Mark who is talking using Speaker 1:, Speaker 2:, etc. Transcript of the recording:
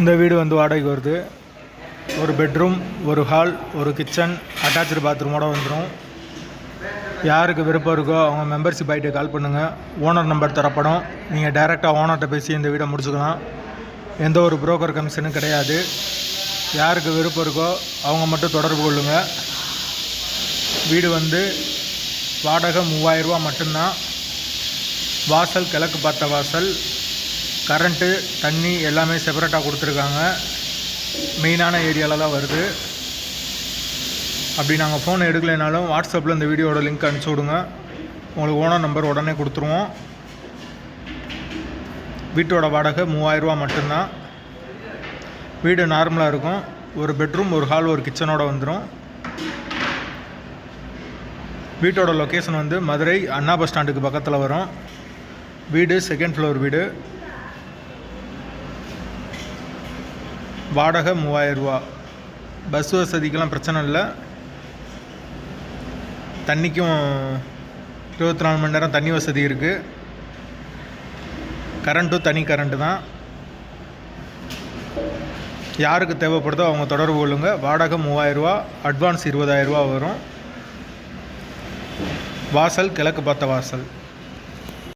Speaker 1: இந்த வீடு வந்து வாடகைக்கு வருது. ஒரு பெட்ரூம், ஒரு ஹால், ஒரு கிச்சன், அட்டாச்சு பாத்ரூமோடு வந்துடும். யாருக்கு விருப்பம் இருக்கோ அவங்க மெம்பர்ஷிப் ஆகிட்டு கால் பண்ணுங்கள். ஓனர் நம்பர் தரப்படும். நீங்கள் டைரெக்டாக ஓனர்கிட்ட பேசி இந்த வீடை முடிச்சுக்கலாம். எந்த ஒரு புரோக்கர் கமிஷனும் கிடையாது. யாருக்கு விருப்பம் இருக்கோ அவங்க மட்டும் தொடர்பு கொள்ளுங்கள். வீடு வந்து வாடகை 3000 ரூபா மட்டும்தான். வாசல் கிழக்கு பார்த்த வாசல், கரண்ட்டு தண்ணி எல்லாமே செப்பரேட்டாக கொடுத்துருக்காங்க. மெயினான ஏரியாவில் தான் வருது. அப்படி நாங்கள் ஃபோன் எடுக்கலைனாலும் வாட்ஸ்அப்பில் இந்த வீடியோட லிங்க் அனுப்பிச்சி விடுங்க. உங்களுக்கு ஓனர் நம்பர் உடனே கொடுத்துருவோம். வீட்டோட வாடகை 3000 ரூபா மட்டும்தான். வீடு நார்மலாக இருக்கும். ஒரு பெட்ரூம், ஒரு ஹால், ஒரு கிச்சனோடு வந்துடும். வீட்டோட லொக்கேஷன் வந்து மதுரை அண்ணா பஸ் ஸ்டாண்டுக்கு பக்கத்தில் வரும். வீடு செகண்ட் ஃப்ளோர் வீடு. வாடகை 3000 ரூபா. பஸ் வசதிக்கெல்லாம் பிரச்சனை இல்லை. தண்ணிக்கும் 24 மணி நேரம் தண்ணி வசதி இருக்குது. கரண்ட்டும் தனி கரண்ட்டு தான். யாருக்கு தேவைப்படுதோ அவங்க தொடர்பு கொள்ளுங்கள். வாடகை 3000 ரூபா, அட்வான்ஸ் 20000 ரூபா வரும். வாசல் கிழக்கு பார்த்த வாசல்.